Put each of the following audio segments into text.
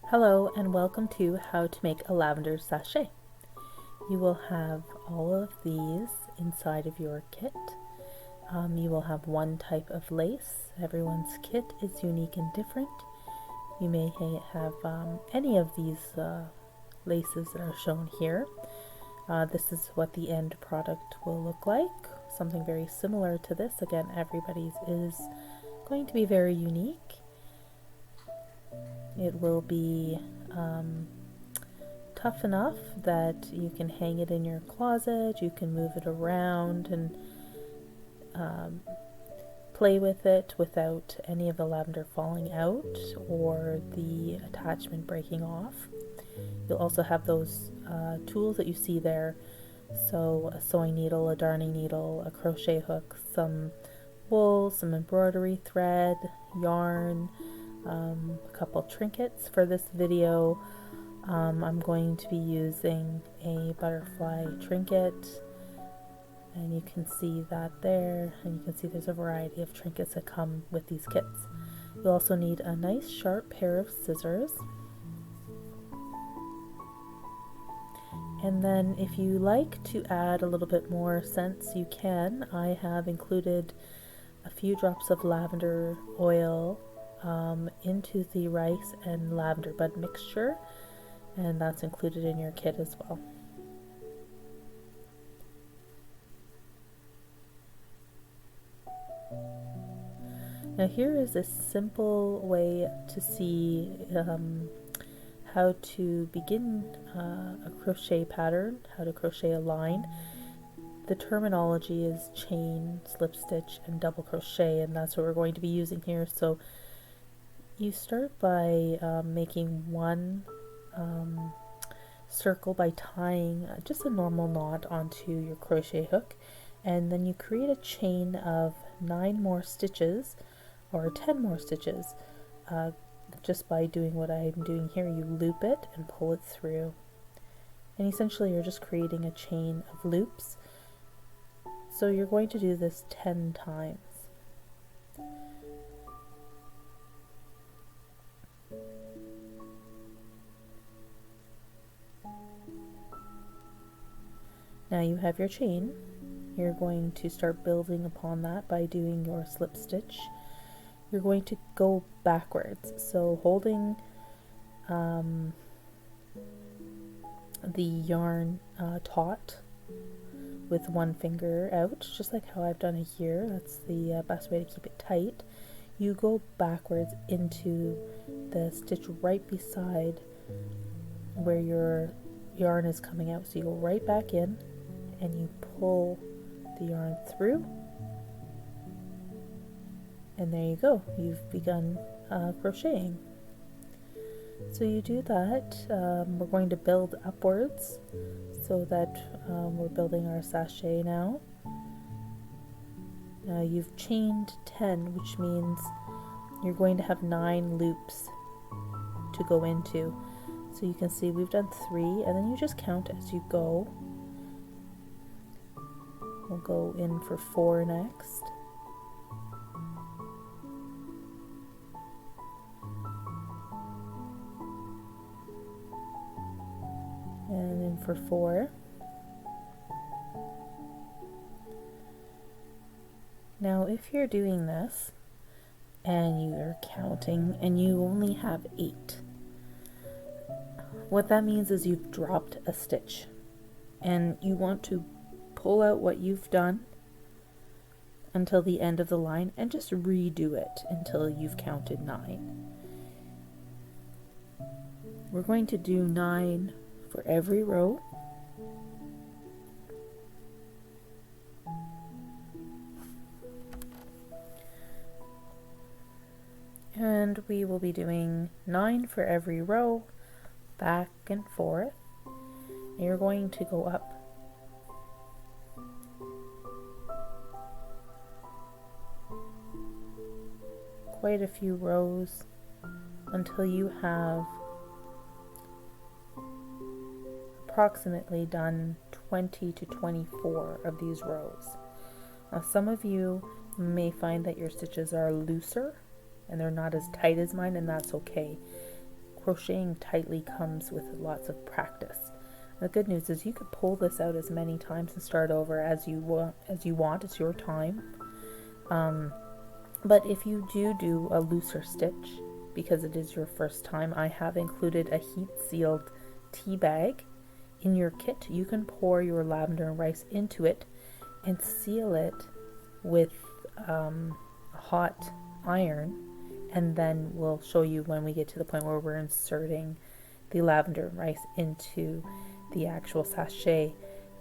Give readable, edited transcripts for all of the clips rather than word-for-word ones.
Hello and welcome to How to Make a Lavender Sachet. You will have all of these inside of your kit. You will have one type of lace. Everyone's kit is unique and different. You may have any of these laces that are shown here. This is what the end product will look like. Something very similar to this. Again, everybody's is going to be very unique. It will be tough enough that you can hang it in your closet, you can move it around and play with it without any of the lavender falling out or the attachment breaking off. You'll also have those tools that you see there, so a sewing needle, a darning needle, a crochet hook, some wool, some embroidery thread, yarn, a couple trinkets. For this video, I'm going to be using a butterfly trinket, and you can see that there, and you can see there's a variety of trinkets that come with these kits. You'll also need a nice sharp pair of scissors, and then if you like to add a little bit more scents, you can. I have included a few drops of lavender oil into the rice and lavender bud mixture, and that's included in your kit as well. Now here is a simple way to see how to begin a crochet pattern, how to crochet a line. The terminology is chain, slip stitch, and double crochet, and that's what we're going to be using here. So you start by making one circle by tying just a normal knot onto your crochet hook, and then you create a chain of 9 more stitches or 10 more stitches just by doing what I'm doing here. You loop it and pull it through, and essentially you're just creating a chain of loops. So you're going to do this 10 times. Now you have your chain. You're going to start building upon that by doing your slip stitch. You're going to go backwards, so holding the yarn taut with one finger out, just like how I've done it here. That's the best way to keep it tight. You go backwards into the stitch right beside where your yarn is coming out. So you go right back in and you pull the yarn through, and there you go, you've begun crocheting. So you do that. We're going to build upwards so that we're building our sachet now. Now you've chained 10, which means you're going to have 9 loops to go into. So you can see we've done 3, and then you just count as you go. We'll go in for 4 next. And in for 4. Now if you're doing this and you're counting and you only have 8, what that means is you've dropped a stitch, and you want to pull out what you've done until the end of the line and just redo it until you've counted 9. We're going to do 9 for every row. And we will be doing 9 for every row, back and forth. And you're going to go up quite a few rows until you have approximately done 20 to 24 of these rows. Now some of you may find that your stitches are looser and they're not as tight as mine, and that's okay. crocheting tightly comes with lots of practice. The good news is you could pull this out as many times and start over as you want. It's your time. But if you do a looser stitch, because it is your first time, I have included a heat sealed tea bag in your kit. You can pour your lavender and rice into it and seal it with a hot iron, and then we'll show you when we get to the point where we're inserting the lavender and rice into the actual sachet.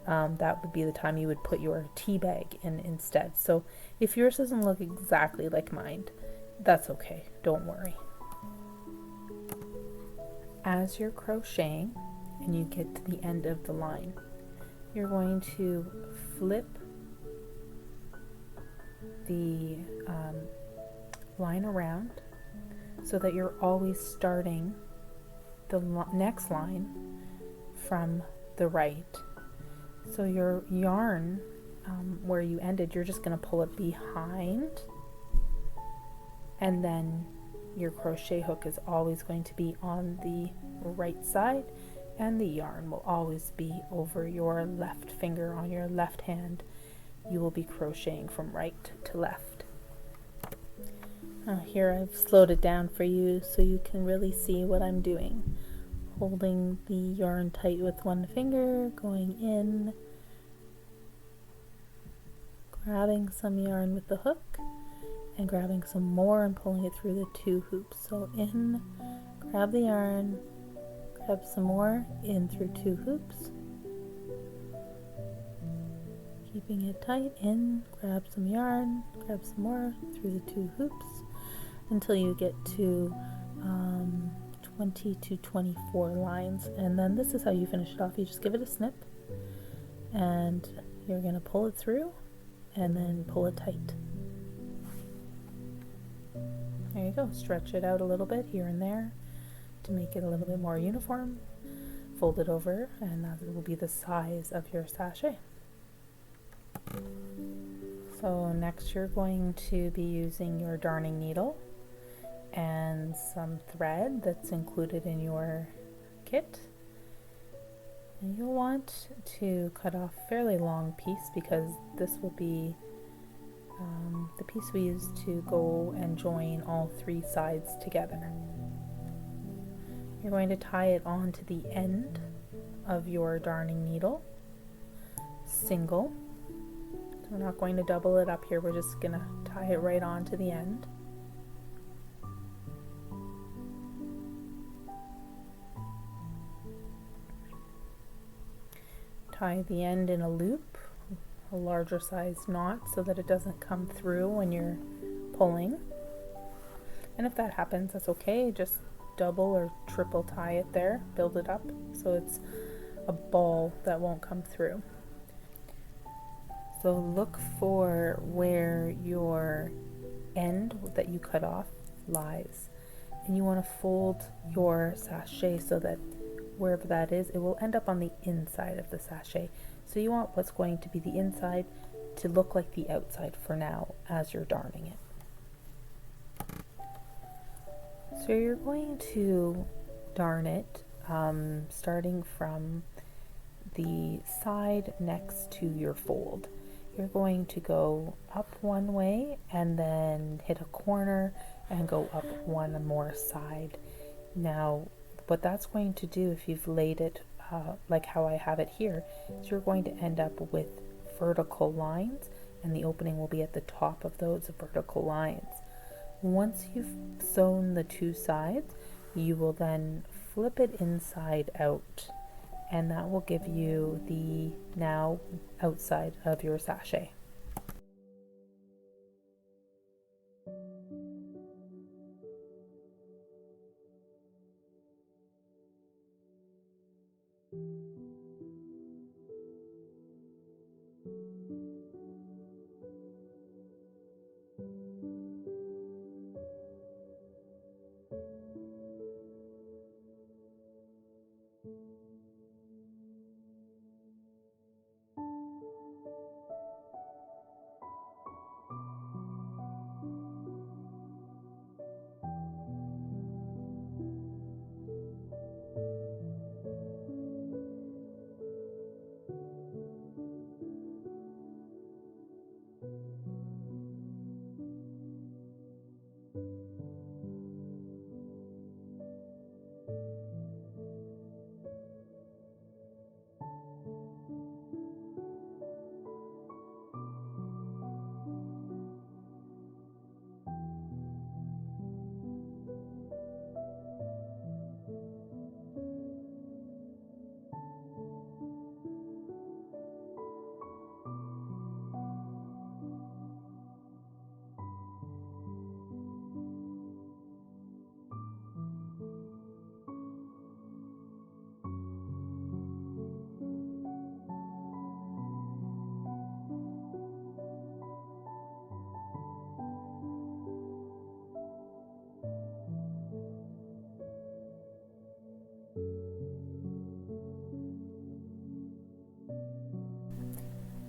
That would be the time you would put your tea bag in instead. So if yours doesn't look exactly like mine, that's okay, don't worry. As you're crocheting and you get to the end of the line, you're going to flip the line around so that you're always starting the next line from the right. So your yarn, where you ended, you're just going to pull it behind, and then your crochet hook is always going to be on the right side, and the yarn will always be over your left finger on your left hand. You will be crocheting from right to left. Here I've slowed it down for you so you can really see what I'm doing. Holding the yarn tight with one finger, going in, grabbing some yarn with the hook, and grabbing some more and pulling it through the 2 hoops. So in, grab the yarn, grab some more, in through 2 hoops, keeping it tight, in, grab some yarn, grab some more through the 2 hoops until you get to 20 to 24 lines, and then this is how you finish it off. You just give it a snip and you're going to pull it through and then pull it tight. There you go. Stretch it out a little bit here and there to make it a little bit more uniform. Fold it over, and that will be the size of your sachet. So next you're going to be using your darning needle and some thread that's included in your kit. And you'll want to cut off a fairly long piece because this will be the piece we use to go and join all 3 sides together. You're going to tie it onto the end of your darning needle, single. So we're not going to double it up here, we're just going to tie it right onto the end. Tie the end in a loop, a larger size knot, so that it doesn't come through when you're pulling. And if that happens, that's okay. Just double or triple tie it there, build it up so it's a ball that won't come through. So look for where your end that you cut off lies, and you want to fold your sachet so that wherever that is, it will end up on the inside of the sachet. So you want what's going to be the inside to look like the outside for now as you're darning it. So you're going to darn it starting from the side next to your fold. You're going to go up one way and then hit a corner and go up one more side. Now what that's going to do, if you've laid it like how I have it here, is you're going to end up with vertical lines, and the opening will be at the top of those vertical lines. Once you've sewn the 2 sides, you will then flip it inside out, and that will give you the now outside of your sachet.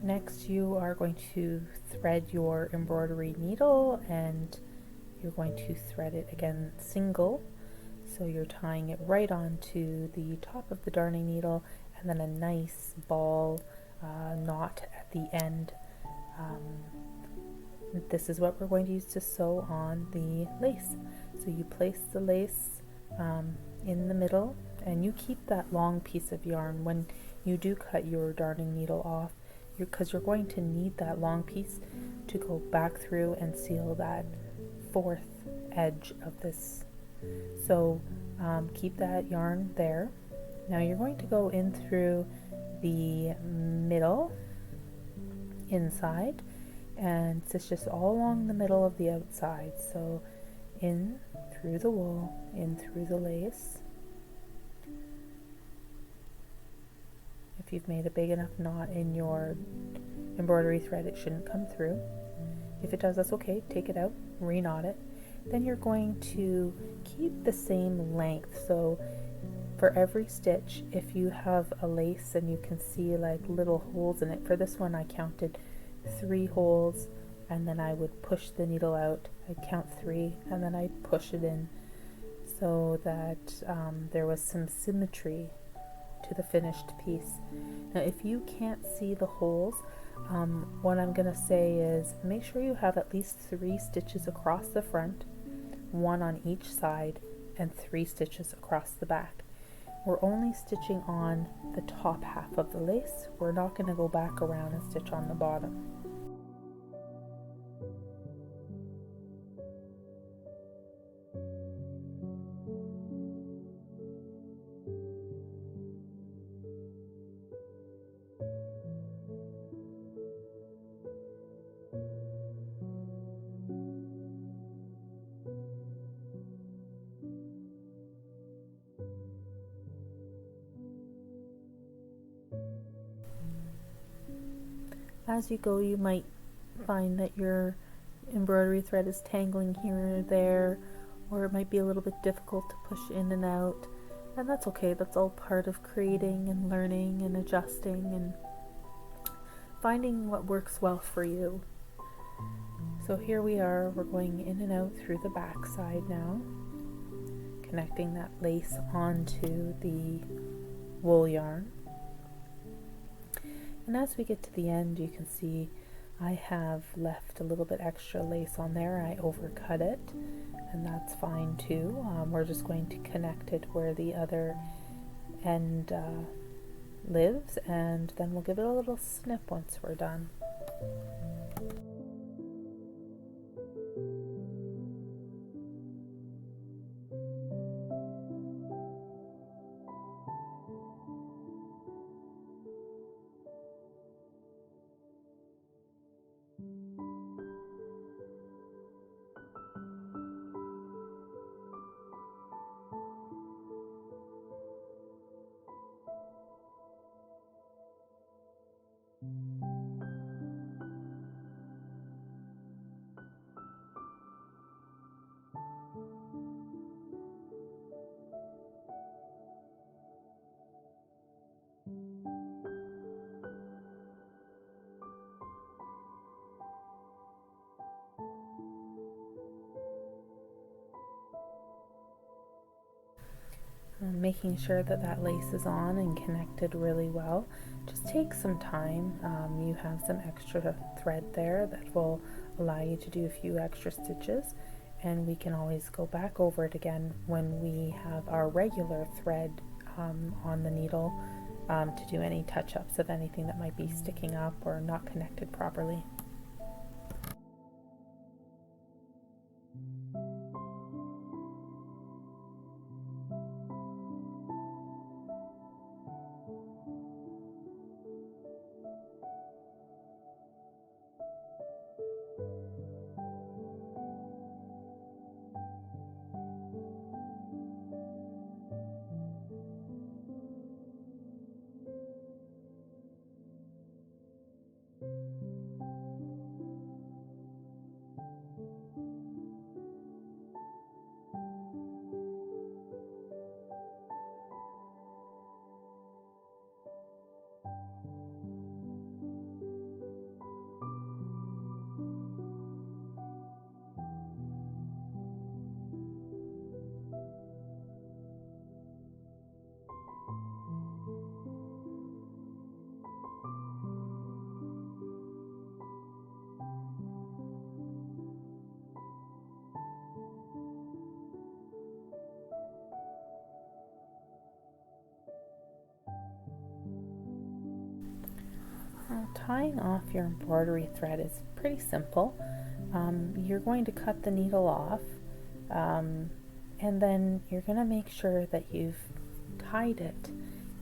Next, you are going to thread your embroidery needle, and you're going to thread it again single. So you're tying it right onto the top of the darning needle, and then a nice ball knot at the end. This is what we're going to use to sew on the lace. So you place the lace in the middle, and you keep that long piece of yarn when you do cut your darning needle off, because you're going to need that long piece to go back through and seal that fourth edge of this. So keep that yarn there. Now you're going to go in through the middle inside and stitch just all along the middle of the outside. So in through the wool, in through the lace. If you've made a big enough knot in your embroidery thread, it shouldn't come through. If it does, that's okay. Take it out, re-knot it. Then you're going to keep the same length. So for every stitch, if you have a lace and you can see like little holes in it, for this one I counted 3 holes, and then I would push the needle out. I'd count 3 and then I'd push it in, so that there was some symmetry to the finished piece. Now if you can't see the holes, what I'm going to say is make sure you have at least 3 stitches across the front, 1 on each side, and 3 stitches across the back. We're only stitching on the top half of the lace. We're not going to go back around and stitch on the bottom. As you go, you might find that your embroidery thread is tangling here or there, or it might be a little bit difficult to push in and out, and that's okay. That's all part of creating and learning and adjusting and finding what works well for you. So here we are, we're going in and out through the back side now, connecting that lace onto the wool yarn. And as we get to the end, you can see I have left a little bit extra lace on there. I overcut it, and that's fine too. We're just going to connect it where the other end lives, and then we'll give it a little snip once we're done. Making sure that that lace is on and connected really well just takes some time. You have some extra thread there that will allow you to do a few extra stitches, and we can always go back over it again when we have our regular thread on the needle to do any touch-ups of anything that might be sticking up or not connected properly. Now, tying off your embroidery thread is pretty simple. You're going to cut the needle off, and then you're going to make sure that you've tied it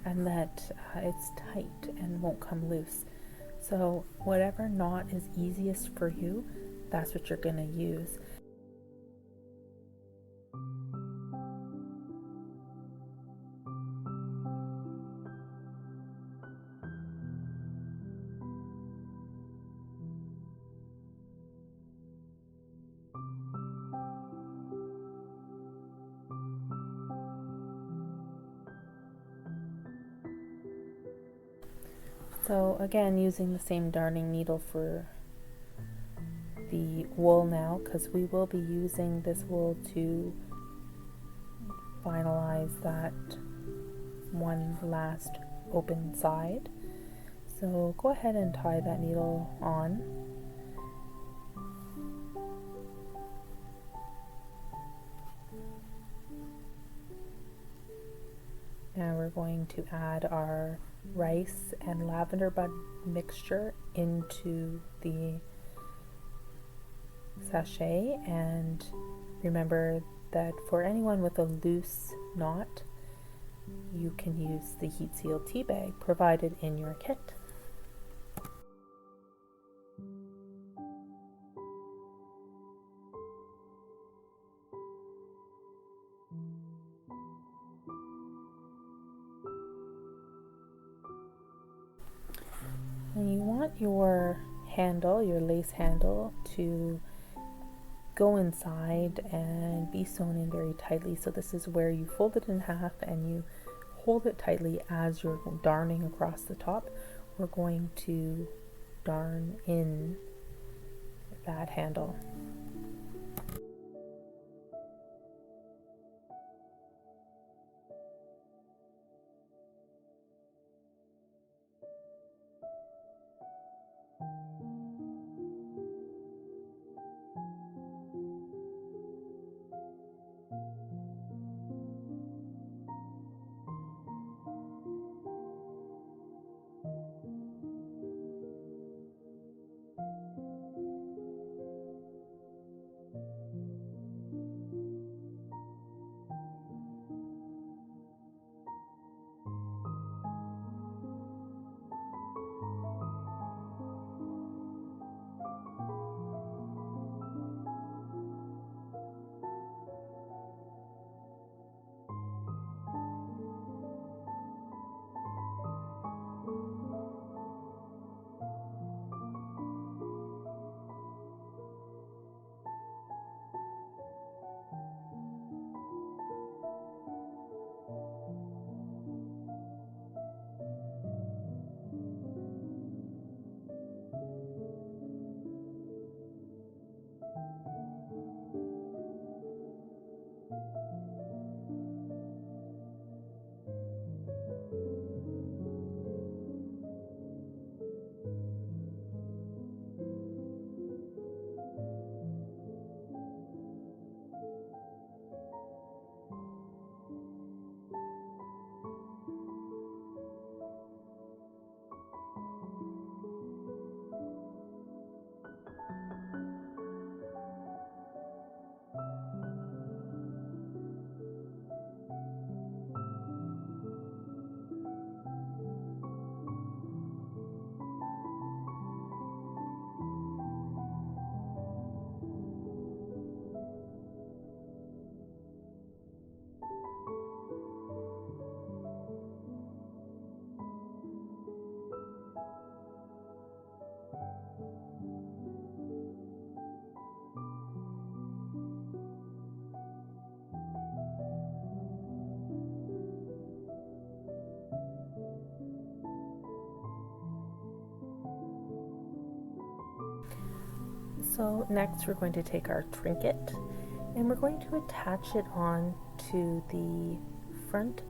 and that it's tight and won't come loose. So whatever knot is easiest for you, that's what you're going to use. So again, using the same darning needle for the wool now, because we will be using this wool to finalize that one last open side. So go ahead and tie that needle on. Now we're going to add our rice and lavender bud mixture into the sachet, and remember that for anyone with a loose knot, you can use the heat sealed tea bag provided in your kit. And you want your handle, your lace handle, to go inside and be sewn in very tightly. So this is where you fold it in half and you hold it tightly as you're darning across the top. We're going to darn in that handle. So next we're going to take our trinket and we're going to attach it on to the front .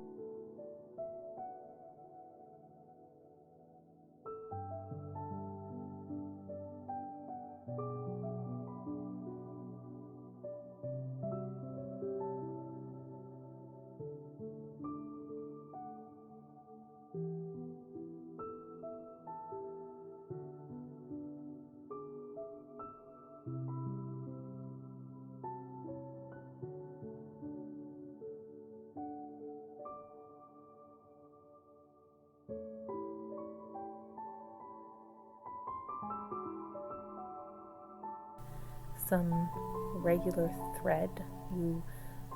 some regular thread, you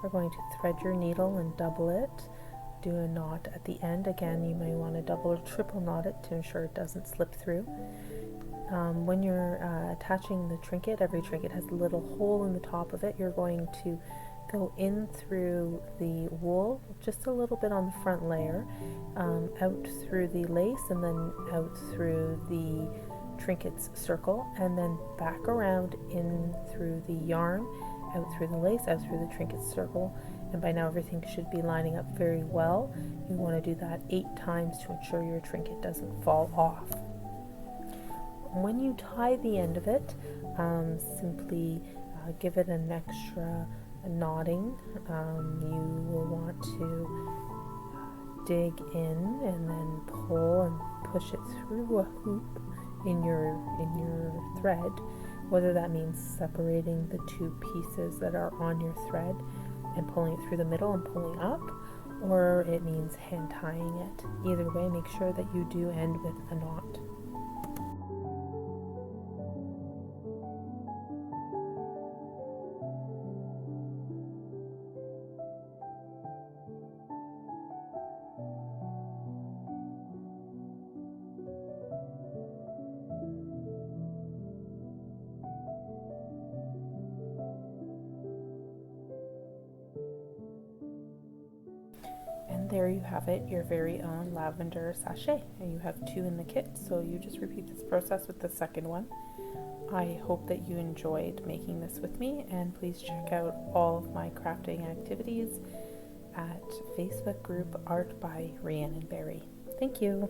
are going to thread your needle and double it. Do a knot at the end. Again, you may want to double or triple knot it to ensure it doesn't slip through. When you're attaching the trinket, every trinket has a little hole in the top of it. You're going to go in through the wool, just a little bit on the front layer, out through the lace, and then out through the trinket's circle, and then back around in through the yarn, out through the lace, out through the trinket's circle. And by now everything should be lining up very well. You want to do that 8 times to ensure your trinket doesn't fall off. When you tie the end of it, simply give it an extra knotting. You will want to dig in and then pull and push it through a hoop in your thread, whether that means separating the 2 pieces that are on your thread and pulling it through the middle and pulling up, or it means hand tying it. Either way, make sure that you do end with a knot. And there you have it, your very own lavender sachet. And you have 2 in the kit, so you just repeat this process with the second one. I hope that you enjoyed making this with me, and please check out all of my crafting activities at Facebook group Art by Rhiannonbarry. Thank you.